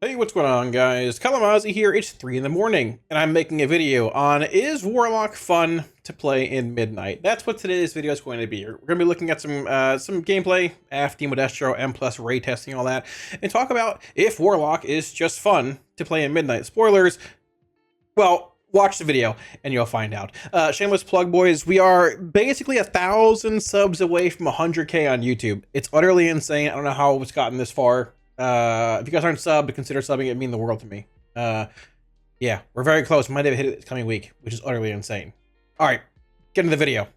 Hey, what's going on, guys? Kalamazi here. It's 3 in the morning, and I'm making a video on is Warlock fun to play in Midnight? That's what today's video is going to be. We're going to be looking at some gameplay, Destro, M plus ray testing, all that, and talk about if Warlock is just fun to play in Midnight. Spoilers. Well, watch the video and you'll find out. Shameless plug, boys. We are basically 1,000 subs away from 100K on YouTube. It's utterly insane. I don't know how it's gotten this far. If you guys aren't subbed, consider subbing. It mean the world to me. Yeah, we're very close. Might have hit it this coming week, which is utterly insane. All right, get into the video.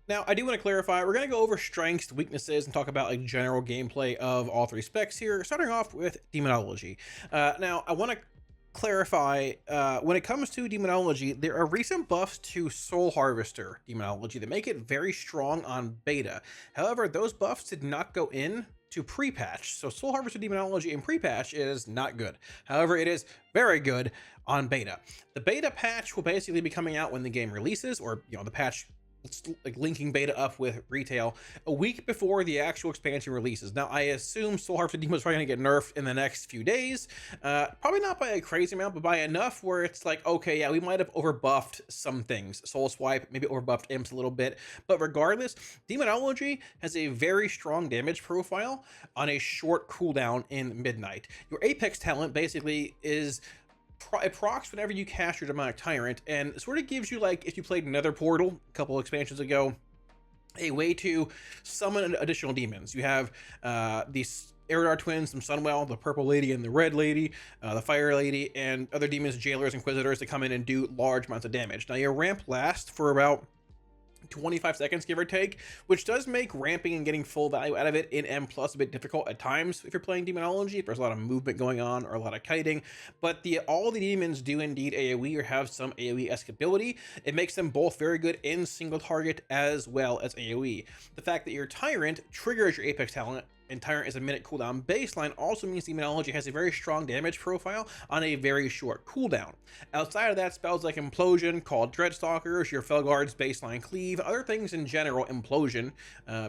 Now, I do want to clarify, we're going to go over strengths, weaknesses, and talk about like general gameplay of all three specs here, starting off with Demonology. Now, I want to clarify, when it comes to Demonology, there are recent buffs to Soul Harvester Demonology that make it very strong on beta. However, those buffs did not go in to pre-patch. So Soul Harvester Demonology in pre-patch is not good. However, it is very good on beta. The beta patch will basically be coming out when the game releases, or the patch like linking beta up with retail a week before the actual expansion releases. Now, I assume Soul Harvester Demon is probably going to get nerfed in the next few days. Probably not by a crazy amount, but by enough where it's like, okay, yeah, we might have overbuffed some things. Soul Swipe, maybe overbuffed imps a little bit. But regardless, Demonology has a very strong damage profile on a short cooldown in Midnight. Your Apex talent basically is it procs whenever you cast your Demonic Tyrant, and sort of gives you, like, if you played Nether Portal a couple expansions ago, a way to summon additional demons. You have these Eridar twins, some Sunwell, the Purple Lady and the Red Lady, the Fire Lady, and other demons, Jailers, Inquisitors, that come in and do large amounts of damage. Now, your ramp lasts for about 25 seconds, give or take, which does make ramping and getting full value out of it in M plus a bit difficult at times if you're playing Demonology, if there's a lot of movement going on or a lot of kiting. But all the demons do indeed AoE or have some AoE-esque ability. It makes them both very good in single target as well as AoE. The fact that your Tyrant triggers your Apex talent, and Tyrant is a minute cooldown baseline, also means Demonology has a very strong damage profile on a very short cooldown. Outside of that, spells like Implosion, called Dreadstalkers, your Felguard's baseline cleave, other things in general, Implosion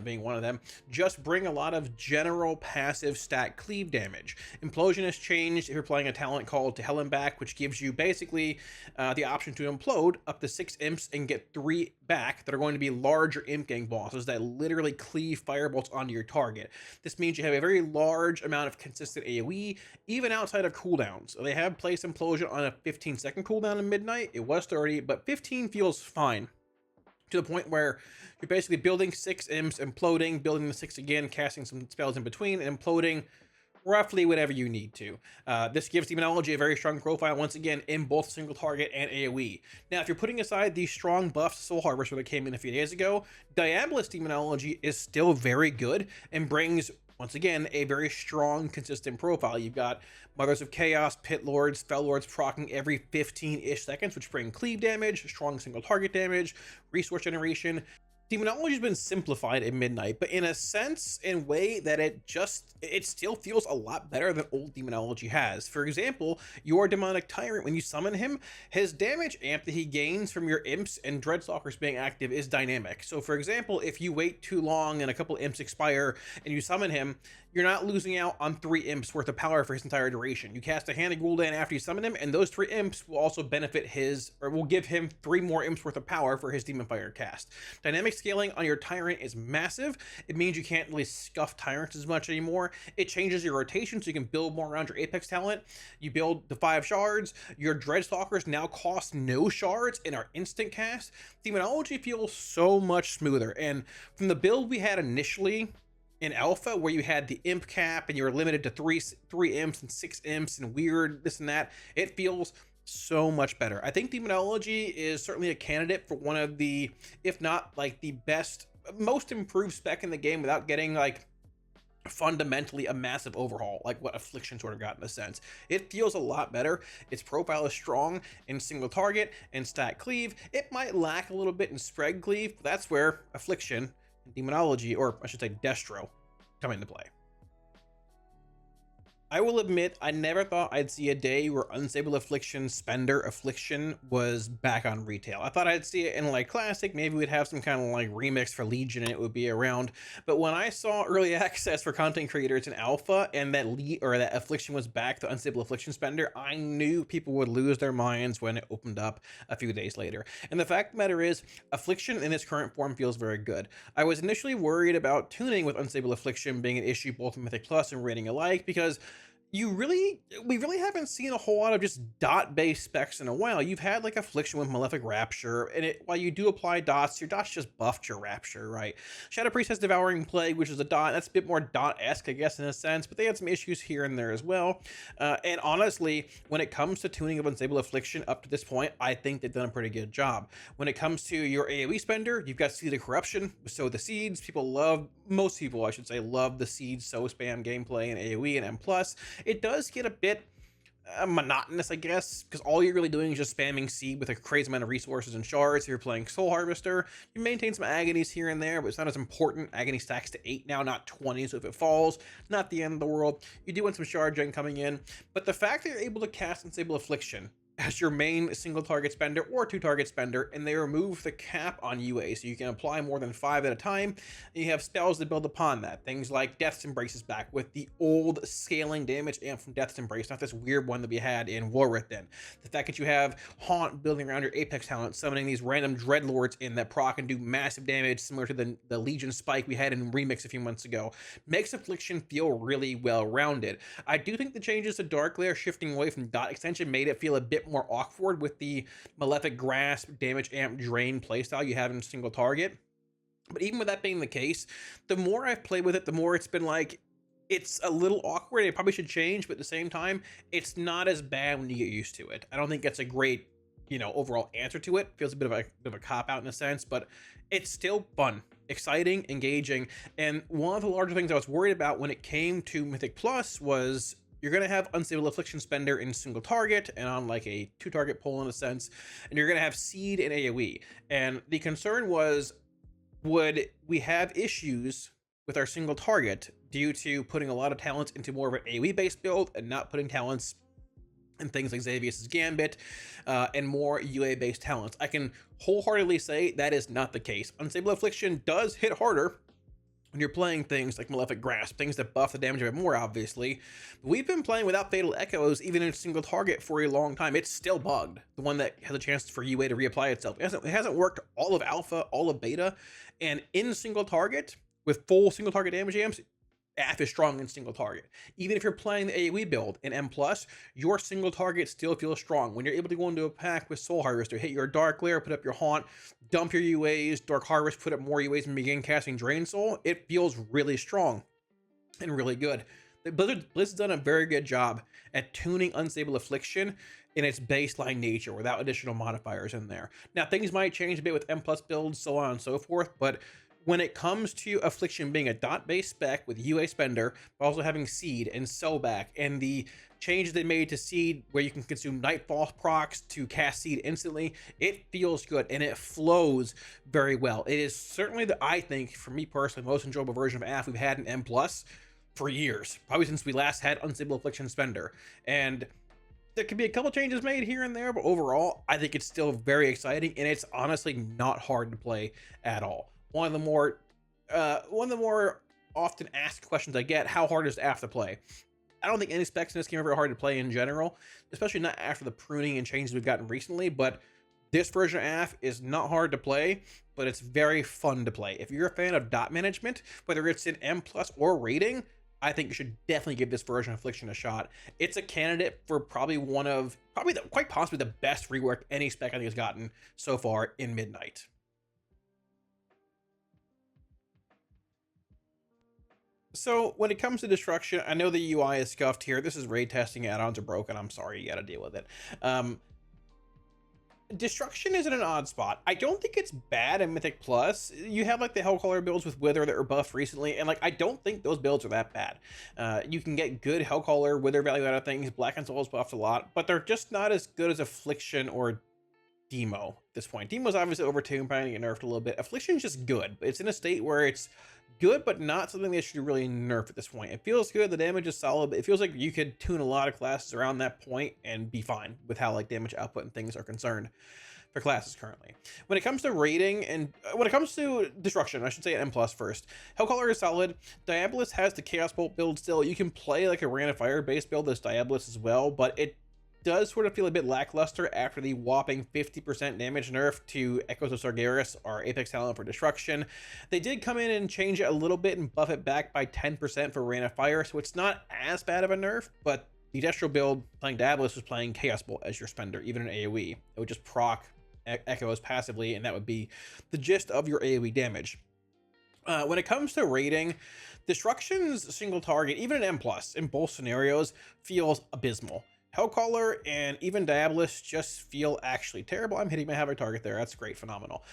being one of them, just bring a lot of general passive stat cleave damage. Implosion has changed if you're playing a talent called To Hell and Back, which gives you basically the option to implode up to 6 imps and get 3 back that are going to be larger imp gang bosses that literally cleave firebolts onto your target. This means you have a very large amount of consistent AoE, even outside of cooldowns. So they have placed Implosion on a 15-second cooldown in Midnight. It was 30, but 15 feels fine, to the point where you're basically building 6 imps, imploding, building the 6 again, casting some spells in between, and imploding roughly whatever you need to. This gives Demonology a very strong profile, once again, in both single target and AoE. Now, if you're putting aside these strong buffs to Soul Harvester that came in a few days ago, Diabolus Demonology is still very good and brings, once again, a very strong, consistent profile. You've got Mothers of Chaos, Pit Lords, Fel Lords proccing every 15-ish seconds, which bring cleave damage, strong single target damage, resource generation. Demonology has been simplified in Midnight, but in a sense, in a way that it still feels a lot better than old Demonology has. For example, your Demonic Tyrant, when you summon him, his damage amp that he gains from your imps and Dreadstalkers being active is dynamic. So for example, if you wait too long and a couple imps expire and you summon him, you're not losing out on 3 imps worth of power for his entire duration. You cast a Hand of Gul'dan after you summon him, and those 3 imps will also benefit will give him 3 more imps worth of power for his Demon Fire cast. Dynamic scaling on your Tyrant is massive. It means you can't really scuff Tyrants as much anymore. It changes your rotation so you can build more around your Apex talent. You build the 5 shards. Your Dreadstalkers now cost no shards and are instant cast. Demonology feels so much smoother, and from the build we had initially in alpha, where you had the imp cap and you were limited to three imps and 6 imps and weird this and that, it feels so much better. I think Demonology is certainly a candidate for one of the, if not like the best, most improved spec in the game without getting like fundamentally a massive overhaul like what Affliction sort of got in a sense. It feels a lot better. Its profile is strong in single target and stat cleave. It might lack a little bit in spread cleave, but that's where Affliction, Demonology, or I should say Destro, come into play. I will admit, I never thought I'd see a day where Unstable Affliction Spender Affliction was back on retail. I thought I'd see it in like Classic, maybe we'd have some kind of like remix for Legion and it would be around. But when I saw early access for content creators in Alpha and that Affliction was back, the Unstable Affliction Spender, I knew people would lose their minds when it opened up a few days later. And the fact of the matter is, Affliction in its current form feels very good. I was initially worried about tuning with Unstable Affliction being an issue both in Mythic Plus and rating alike, because we really haven't seen a whole lot of just dot-based specs in a while. You've had like Affliction with Malefic Rapture, and while you do apply dots, your dots just buffed your Rapture, right? Shadow Priest has Devouring Plague, which is a dot. That's a bit more dot-esque, I guess, in a sense, but they had some issues here and there as well. And honestly, when it comes to tuning of Unstable Affliction up to this point, I think they've done a pretty good job. When it comes to your AoE spender, you've got Seed of Corruption, Sow the Seeds. Most people, I should say, love the Seed Sow spam gameplay in AoE and M+. It does get a bit monotonous, I guess, because all you're really doing is just spamming seed with a crazy amount of resources and shards. If you're playing Soul Harvester, you maintain some agonies here and there, but it's not as important. Agony stacks to 8 now, not 20, so if it falls, not the end of the world. You do want some shard gen coming in, but the fact that you're able to cast Unstable Affliction as your main single target spender or 2 target spender, and they remove the cap on UA, so you can apply more than 5 at a time. And you have spells that build upon that. Things like Death's Embrace is back with the old scaling damage amp from Death's Embrace, not this weird one that we had in Warcraft then. The fact that you have Haunt building around your Apex talent, summoning these random Dreadlords in that proc and do massive damage similar to the Legion Spike we had in Remix a few months ago, makes Affliction feel really well rounded. I do think the changes to Dark Lair shifting away from dot extension made it feel a bit more awkward with the Malefic Grasp, Damage Amp, Drain playstyle you have in single target. But even with that being the case, the more I've played with it, the more it's been like, it's a little awkward. It probably should change, but at the same time, it's not as bad when you get used to it. I don't think it's a great, overall answer to it. Feels a bit of a cop out in a sense, but it's still fun, exciting, engaging. And one of the larger things I was worried about when it came to Mythic Plus was you're going to have Unstable Affliction Spender in single target and on like a 2 target pull in a sense, and you're going to have Seed and AoE. And the concern was, would we have issues with our single target due to putting a lot of talents into more of an AoE based build and not putting talents in things like Xavius' Gambit and more UA based talents? I can wholeheartedly say that is not the case. Unstable Affliction does hit harder when you're playing things like Malefic Grasp, things that buff the damage a bit more, obviously. But we've been playing without Fatal Echoes, even in single target, for a long time. It's still bugged. The one that has a chance for UA to reapply itself. It hasn't worked all of Alpha, all of Beta, and in single target, with full single target damage amps, AF is strong in single target. Even if you're playing the AoE build in M+, your single target still feels strong. When you're able to go into a pack with Soul Harvester, hit your Dark Lair, put up your Haunt, dump your UAs, Dark Harvest, put up more UAs, and begin casting Drain Soul, it feels really strong and really good. Blizzard's done a very good job at tuning Unstable Affliction in its baseline nature without additional modifiers in there. Now, things might change a bit with M+ builds, so on and so forth, but when it comes to Affliction being a dot-based spec with UA Spender, but also having Seed and Sellback, and the changes they made to Seed where you can consume Nightfall procs to cast Seed instantly, it feels good and it flows very well. It is certainly I think, for me personally, most enjoyable version of AF we've had in M+ for years, probably since we last had Unstable Affliction Spender. And there could be a couple changes made here and there, but overall, I think it's still very exciting, and it's honestly not hard to play at all. One of the more often asked questions I get: how hard is AF to play? I don't think any specs in this game are very hard to play in general, especially not after the pruning and changes we've gotten recently. But this version of AF is not hard to play, but it's very fun to play. If you're a fan of dot management, whether it's in M+ or rating, I think you should definitely give this version of Affliction a shot. It's a candidate for quite possibly the best rework any spec I think has gotten so far in Midnight. So when it comes to destruction, I know the UI is scuffed here. This is raid testing, add-ons are broken. I'm sorry, you gotta deal with it. Destruction is in an odd spot. I don't think it's bad in Mythic Plus. You have like the Hellcaller builds with Wither that were buffed recently, and like I don't think those builds are that bad. You can get good Hellcaller, Wither value out of things. Black and Soul is buffed a lot, but they're just not as good as Affliction or Demo at this point. Demo's obviously overtuned, probably get nerfed a little bit. Affliction's just good. It's in a state where it's good, but not something they should really nerf at this point. It feels good, the damage is solid, but it feels like you could tune a lot of classes around that point and be fine with how like damage output and things are concerned for classes currently. When it comes to rating and when it comes to destruction, I should say M plus first. Hellcaller is solid. Diabolus has the Chaos Bolt build still. You can play like a Ran of Fire based build as Diabolus as well, but it does sort of feel a bit lackluster after the whopping 50% damage nerf to Echoes of Sargeras, our Apex talent for destruction. They did come in and change it a little bit and buff it back by 10% for Ran of Fire, so it's not as bad of a nerf, but the Destro build playing Diabolus was playing Chaos Bolt as your spender, even in AoE. It would just proc Echoes passively, and that would be the gist of your AoE damage. When it comes to rating, Destruction's single target, even an M+, in both scenarios, feels abysmal. Hellcaller and even Diabolus just feel actually terrible. I'm hitting my Havoc target there. That's great. Phenomenal.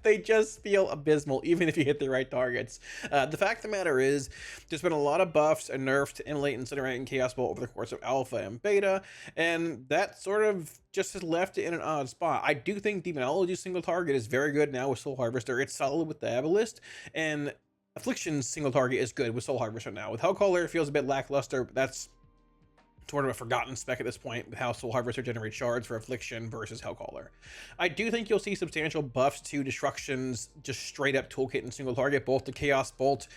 They just feel abysmal, even if you hit the right targets. The fact of the matter is, there's been a lot of buffs and nerfs to Immolate, Incinerate, and Chaos Bolt over the course of Alpha and Beta, and that sort of just has left it in an odd spot. I do think Demonology's single target is very good now with Soul Harvester. It's solid with Diabolist, and Affliction's single target is good with Soul Harvester now. With Hellcaller, it feels a bit lackluster, but that's sort of a forgotten spec at this point with how Soul Harvester generates shards for Affliction versus Hellcaller. I do think you'll see substantial buffs to Destruction's just straight up toolkit and single target, both the Chaos Bolt,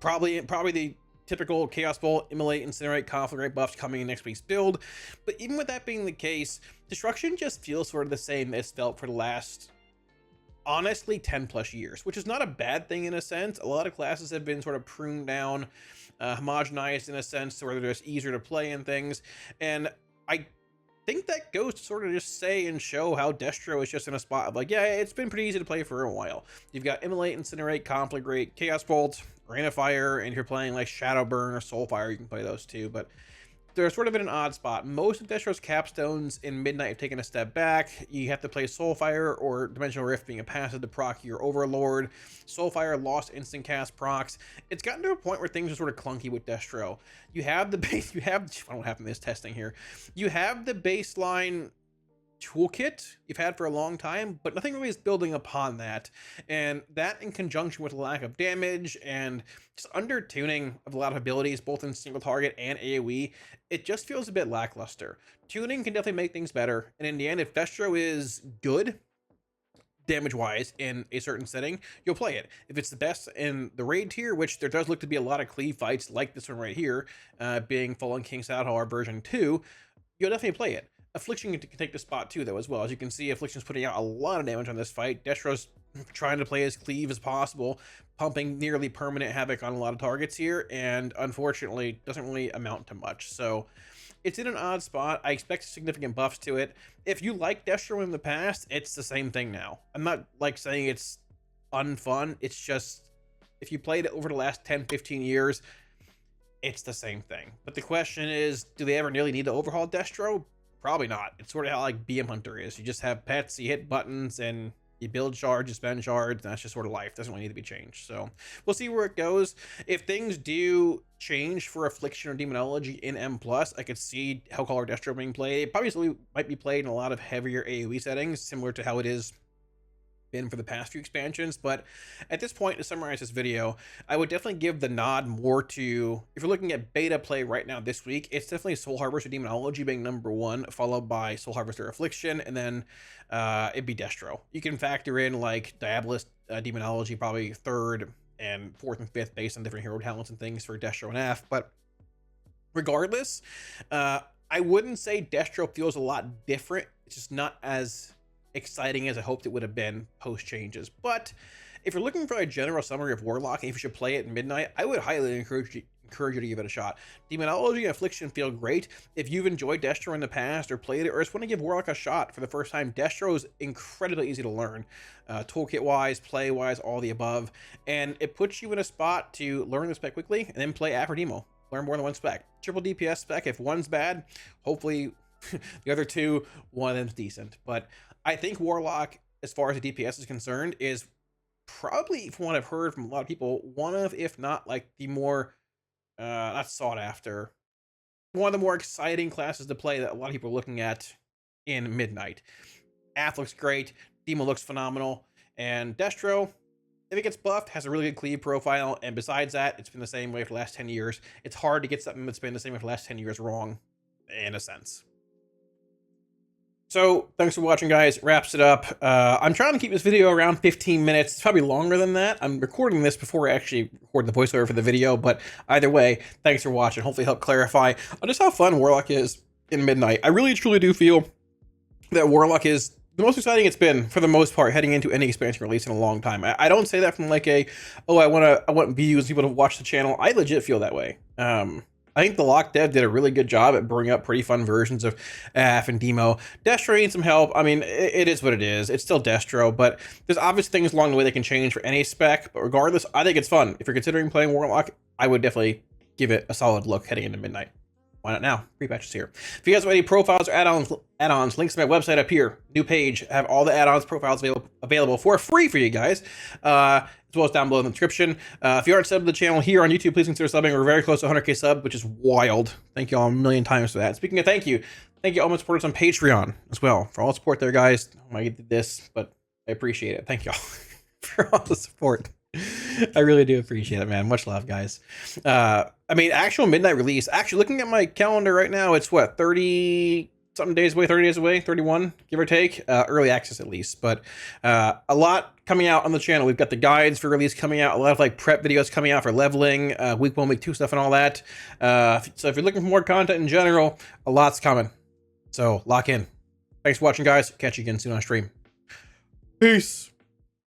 probably the typical Chaos Bolt, Immolate, Incinerate, Conflagrate buffs coming in next week's build. But even with that being the case, Destruction just feels sort of the same as felt for the last, honestly, 10 plus years, which is not a bad thing in a sense. A lot of classes have been sort of pruned down, homogenized in a sense to where they're just easier to play and things. And I think that goes to sort of just say and show how Destro is just in a spot of like, yeah, it's been pretty easy to play for a while. You've got Immolate, Incinerate, Conflagrate, Chaos Bolt, Rain of Fire, and if you're playing like Shadowburn or Soulfire, you can play those too. But they're sort of in an odd spot. Most of Destro's capstones in Midnight have taken a step back. You have to play Soulfire or Dimensional Rift being a passive to proc your Overlord. Soulfire lost instant cast procs. It's gotten to a point where things are sort of clunky with Destro. You have the base, I don't know what happened to this testing here. You have the baseline toolkit you've had for a long time, but nothing really is building upon that, and that in conjunction with a lack of damage and just under tuning of a lot of abilities both in single target and AoE, it just feels a bit lackluster. Tuning can definitely make things better, and in the end, if Destro is good damage wise in a certain setting, you'll play it. If it's the best in the raid tier, which there does look to be a lot of cleave fights like this one right here, being Fallen King Sadhar version 2, you'll definitely play it. Affliction can take the spot too, though, as well. As you can see, Affliction's putting out a lot of damage on this fight. Destro's trying to play as cleave as possible, pumping nearly permanent havoc on a lot of targets here, and unfortunately doesn't really amount to much. So it's in an odd spot. I expect significant buffs to it. If you like Destro in the past, it's the same thing now. I'm not like saying it's unfun. It's just, if you played it over the last 10, 15 years, it's the same thing. But the question is, do they ever really need to overhaul Destro? Probably not. It's sort of how like BM Hunter is. You just have pets, you hit buttons, and you build shards, you spend shards, and that's just sort of life. Doesn't really need to be changed. So we'll see where it goes. If things do change for Affliction or Demonology in M+, I could see Hellcaller Destro being played. It probably still might be played in a lot of heavier AoE settings, similar to how it is been for the past few expansions. But at this point, to summarize this video, I would definitely give the nod more to, if you're looking at beta play right now this week, it's definitely Soul Harvester Demonology being number one, followed by Soul Harvester Affliction, and then it'd be Destro. You can factor in like Diabolist Demonology probably third and fourth and fifth based on different hero talents and things for Destro and F. But regardless, I wouldn't say Destro feels a lot different. It's just not as exciting as I hoped it would have been post changes. But if you're looking for a general summary of Warlock and if you should play it in Midnight, I would highly encourage you to give it a shot. Demonology and Affliction feel great. If you've enjoyed Destro in the past or played it or just want to give Warlock a shot for the first time, Destro is incredibly easy to learn, toolkit wise, play wise, all the above, and it puts you in a spot to learn the spec quickly and then play after demo. Learn more than one spec. Triple DPS spec. If one's bad, hopefully the other two, one of them's decent. But I think Warlock, as far as the DPS is concerned, is probably, from what I've heard from a lot of people, one of, if not like the more, not sought after, one of the more exciting classes to play that a lot of people are looking at in Midnight. Ath looks great, Demo looks phenomenal, and Destro, if it gets buffed, has a really good cleave profile, and besides that, it's been the same way for the last 10 years. It's hard to get something that's been the same way for the last 10 years wrong, in a sense. So, thanks for watching, guys. Wraps it up. I'm trying to keep this video around 15 minutes. It's probably longer than that. I'm recording this before I actually record the voiceover for the video, but either way, thanks for watching. Hopefully help clarify just how fun Warlock is in Midnight. I really, truly do feel that Warlock is the most exciting it's been, for the most part, heading into any expansion release in a long time. I don't say that from like I want views, people to watch the channel. I legit feel that way. I think the Lock Dev did a really good job at bringing up pretty fun versions of Aff and Demo. Destro needs some help. I mean, it is what it is. It's still Destro, but there's obvious things along the way they can change for any spec. But regardless, I think it's fun. If you're considering playing Warlock, I would definitely give it a solid look heading into Midnight. Why not now? Pre-patch is here. If you guys have any profiles or add-ons, links to my website up here. New page. I have all the add-ons, profiles available for free for you guys, as well as down below in the description. If you aren't subbed to the channel here on YouTube, please consider subbing. We're very close to 100k subs, which is wild. Thank you all a million times for that. Speaking of thank you all my supporters on Patreon as well. For all the support there, guys. I did this, but I appreciate it. Thank you all for all the support. I really do appreciate it, man. Much love, guys. I mean, actual Midnight release. Actually, looking at my calendar right now, it's what, 30-something days away, 30 days away, 31, give or take. Early access, at least. But a lot coming out on the channel. We've got the guides for release coming out. A lot of like prep videos coming out for leveling, week 1, week 2 stuff and all that. So if you're looking for more content in general, a lot's coming. So lock in. Thanks for watching, guys. Catch you again soon on stream. Peace.